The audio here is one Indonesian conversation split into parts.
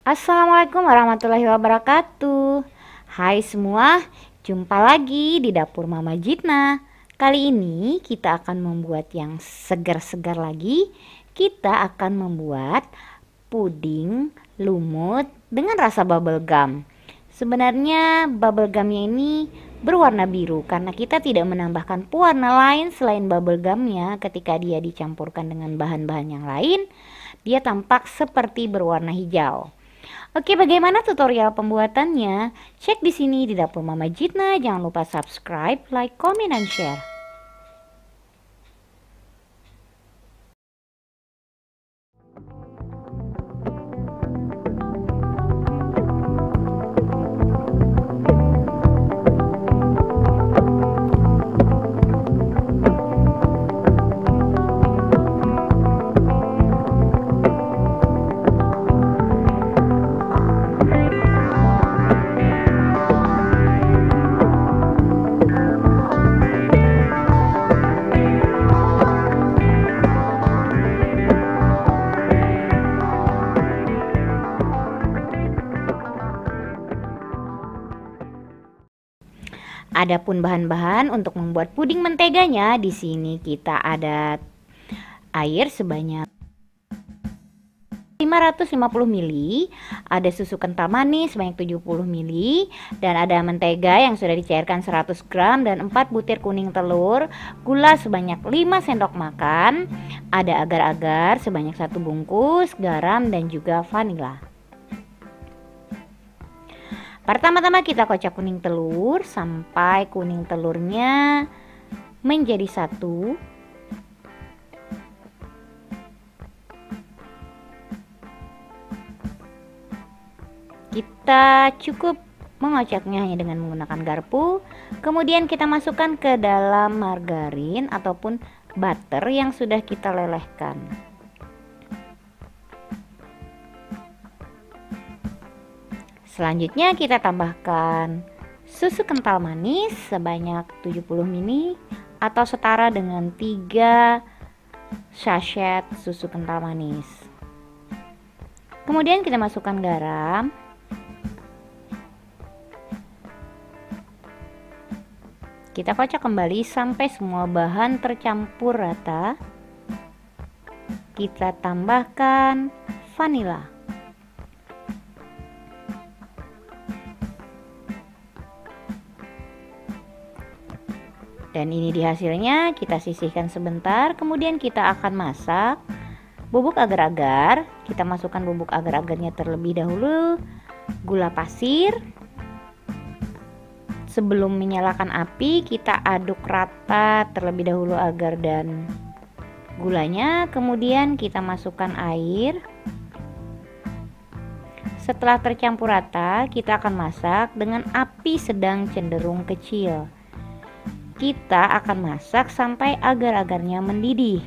Assalamualaikum warahmatullahi wabarakatuh. Hai semua, jumpa lagi di dapur Mama Jitna. Kali ini kita akan membuat yang segar-segar lagi. Kita akan membuat puding lumut dengan rasa bubble gum. Sebenarnya bubble gumnya ini berwarna biru karena kita tidak menambahkan pewarna lain selain bubble gumnya. Ketika dia dicampurkan dengan bahan-bahan yang lain, dia tampak seperti berwarna hijau. Oke, bagaimana tutorial pembuatannya? Cek di sini di dapur Mama Jitna. Jangan lupa subscribe, like, comment, dan share. Adapun bahan-bahan untuk membuat puding menteganya, di sini kita ada air sebanyak 550 ml, ada susu kental manis sebanyak 70 ml, dan ada mentega yang sudah dicairkan 100 gram dan 4 butir kuning telur, gula sebanyak 5 sendok makan, ada agar-agar sebanyak 1 bungkus, garam dan juga vanila. Pertama-tama kita kocok kuning telur sampai kuning telurnya menjadi satu. Kita cukup mengocoknya hanya dengan menggunakan garpu. Kemudian kita masukkan ke dalam margarin ataupun butter yang sudah kita lelehkan. Selanjutnya kita tambahkan susu kental manis sebanyak 70 ml atau setara dengan 3 sachet susu kental manis. Kemudian kita masukkan garam. Kita kocok kembali sampai semua bahan tercampur rata. Kita tambahkan vanila. Dan ini di hasilnya, kita sisihkan sebentar, kemudian kita akan masak bubuk agar-agar. Kita masukkan bubuk agar-agarnya terlebih dahulu, gula pasir. Sebelum menyalakan api, kita aduk rata terlebih dahulu agar dan gulanya, kemudian kita masukkan air. Setelah tercampur rata, kita akan masak dengan api sedang cenderung kecil. Kita akan masak sampai agar-agarnya mendidih.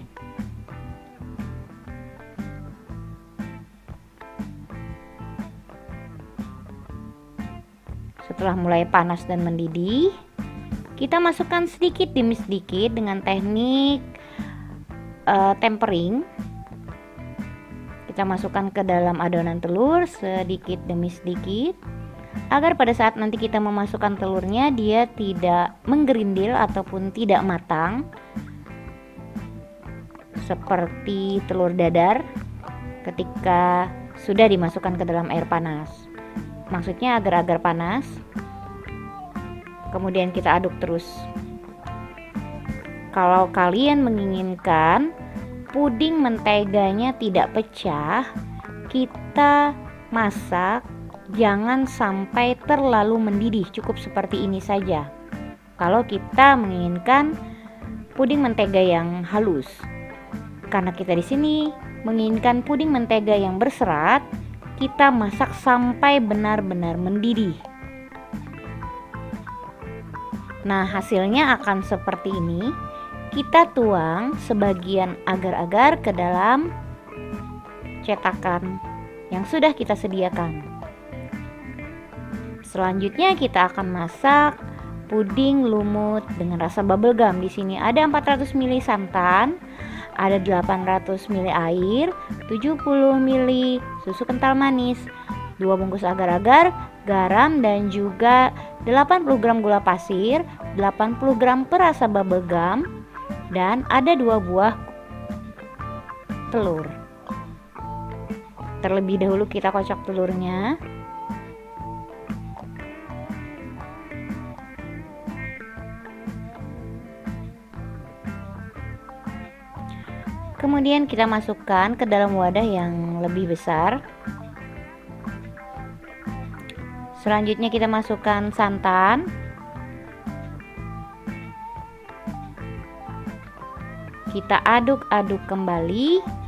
Setelah mulai panas dan mendidih, kita masukkan sedikit demi sedikit dengan teknik tempering. Kita masukkan ke dalam adonan telur sedikit demi sedikit, agar pada saat nanti kita memasukkan telurnya dia tidak menggerindil ataupun tidak matang seperti telur dadar ketika sudah dimasukkan ke dalam air panas. Maksudnya agar-agar panas. Kemudian kita aduk terus. Kalau kalian menginginkan puding menteganya tidak pecah, kita masak jangan sampai terlalu mendidih, cukup seperti ini saja. Kalau kita menginginkan puding mentega yang halus, karena kita di sini menginginkan puding mentega yang berserat, kita masak sampai benar-benar mendidih. Nah, hasilnya akan seperti ini. Kita tuang sebagian agar-agar ke dalam cetakan yang sudah kita sediakan. Selanjutnya kita akan masak puding lumut dengan rasa bubble gum. Di sini ada 400 ml santan, ada 800 ml air, 70 ml susu kental manis, 2 bungkus agar-agar, garam, dan juga 80 gram gula pasir, 80 gram perasa bubble gum, dan ada 2 buah telur. Terlebih dahulu kita kocok telurnya. Kemudian kita masukkan ke dalam wadah yang lebih besar. Selanjutnya kita masukkan santan. Kita aduk-aduk kembali.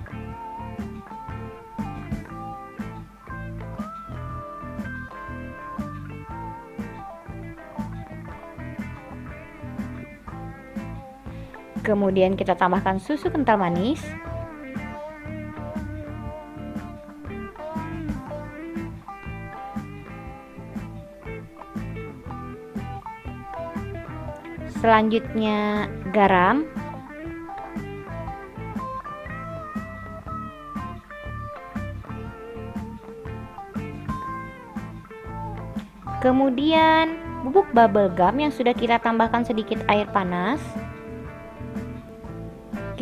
Kemudian kita tambahkan susu kental manis. Selanjutnya garam. Kemudian bubuk bubble gum yang sudah kita tambahkan sedikit air panas.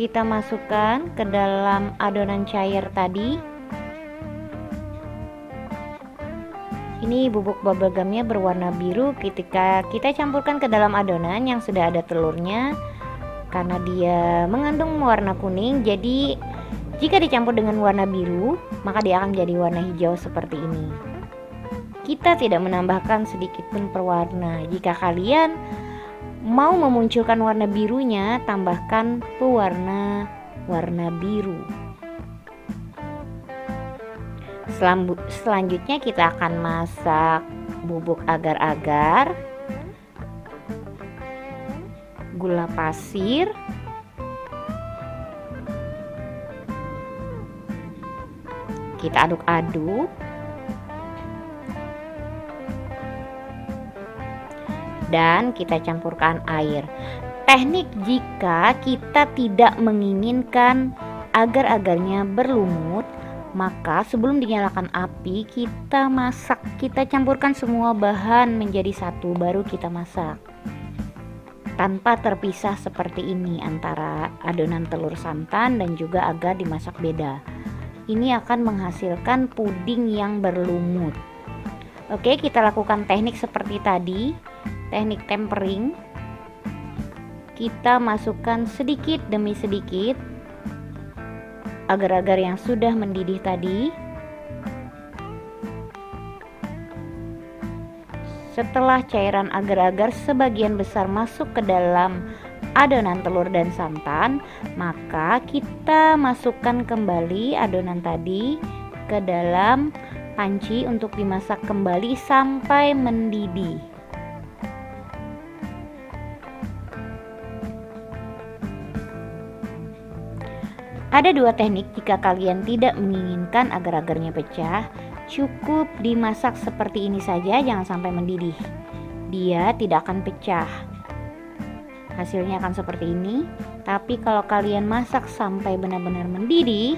Kita masukkan ke dalam adonan cair tadi. Ini bubuk bubble gumnya berwarna biru ketika kita campurkan ke dalam adonan yang sudah ada telurnya. Karena dia mengandung warna kuning, jadi jika dicampur dengan warna biru, maka dia akan menjadi warna hijau seperti ini. Kita tidak menambahkan sedikit pun pewarna. Jika kalian mau memunculkan warna birunya, tambahkan pewarna warna biru. Selanjutnya kita akan masak bubuk agar-agar, gula pasir, kita aduk-aduk. Dan kita campurkan air. Teknik jika kita tidak menginginkan agar-agarnya berlumut, maka sebelum dinyalakan api kita masak, kita campurkan semua bahan menjadi satu, baru kita masak tanpa terpisah seperti ini antara adonan telur santan dan juga agar dimasak beda. Ini akan menghasilkan puding yang berlumut. Oke, kita lakukan teknik seperti tadi. Teknik tempering, kita masukkan sedikit demi sedikit agar-agar yang sudah mendidih tadi. Setelah cairan agar-agar sebagian besar masuk ke dalam adonan telur dan santan, maka kita masukkan kembali adonan tadi ke dalam panci untuk dimasak kembali sampai mendidih. Ada 2 teknik jika kalian tidak menginginkan agar-agarnya pecah. Cukup dimasak seperti ini saja, jangan sampai mendidih. Dia tidak akan pecah. Hasilnya akan seperti ini. Tapi kalau kalian masak sampai benar-benar mendidih,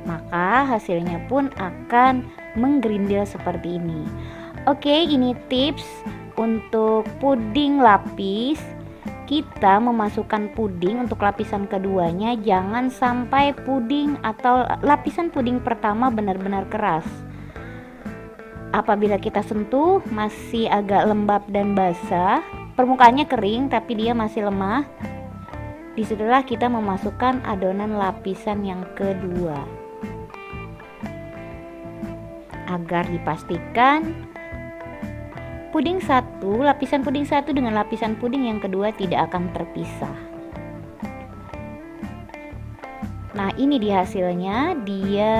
maka hasilnya pun akan menggerindil seperti ini. Oke, ini tips untuk puding lapis. Kita memasukkan puding untuk lapisan keduanya, jangan sampai puding atau lapisan puding pertama benar-benar keras. Apabila kita sentuh masih agak lembab dan basah, permukaannya kering tapi dia masih lemah, disitulah kita memasukkan adonan lapisan yang kedua, agar dipastikan puding satu, lapisan puding satu dengan lapisan puding yang kedua tidak akan terpisah. Nah, ini dia hasilnya, dia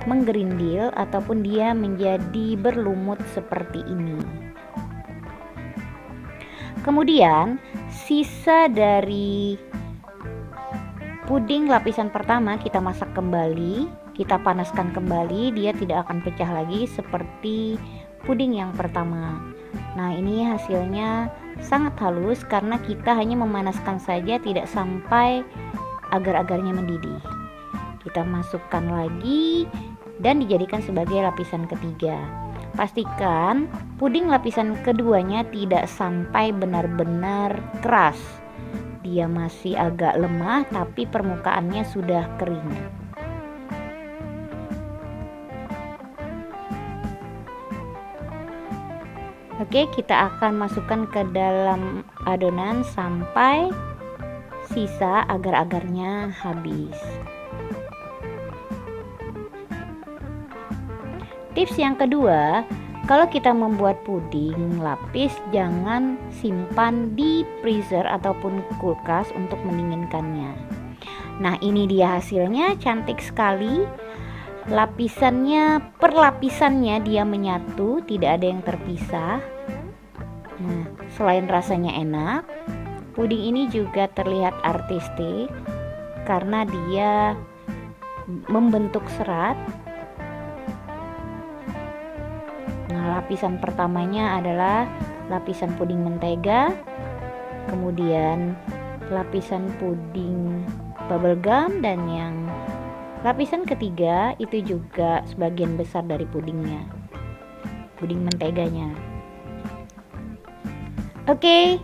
menggerindil ataupun dia menjadi berlumut seperti ini. Kemudian sisa dari puding lapisan pertama kita masak kembali, kita panaskan kembali, dia tidak akan pecah lagi seperti puding yang pertama. Nah, ini hasilnya sangat halus karena kita hanya memanaskan saja, tidak sampai agar-agarnya mendidih. Kita masukkan lagi dan dijadikan sebagai lapisan ketiga. Pastikan puding lapisan keduanya tidak sampai benar-benar keras. Dia masih agak lemah tapi permukaannya sudah kering. Oke, kita akan masukkan ke dalam adonan sampai sisa agar-agarnya habis. Tips yang kedua, kalau kita membuat puding lapis, jangan simpan di freezer ataupun kulkas untuk mendinginkannya. Nah, ini dia hasilnya, cantik sekali. Lapisannya, per lapisannya dia menyatu, tidak ada yang terpisah. Nah, selain rasanya enak, puding ini juga terlihat artistik karena dia membentuk serat. Nah, lapisan pertamanya adalah lapisan puding mentega, kemudian lapisan puding bubblegum, dan yang lapisan ketiga itu juga sebagian besar dari pudingnya, puding menteganya. Oke,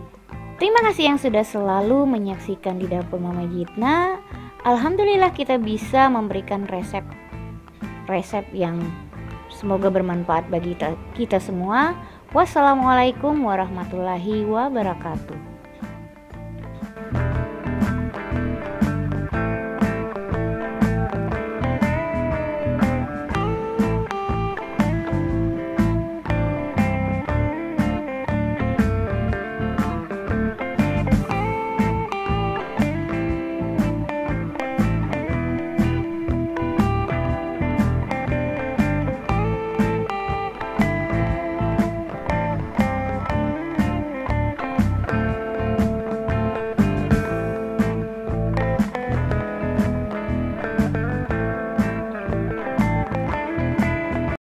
terima kasih yang sudah selalu menyaksikan di dapur Mama Jitna. Alhamdulillah kita bisa memberikan resep yang semoga bermanfaat bagi kita semua. Wassalamualaikum warahmatullahi wabarakatuh.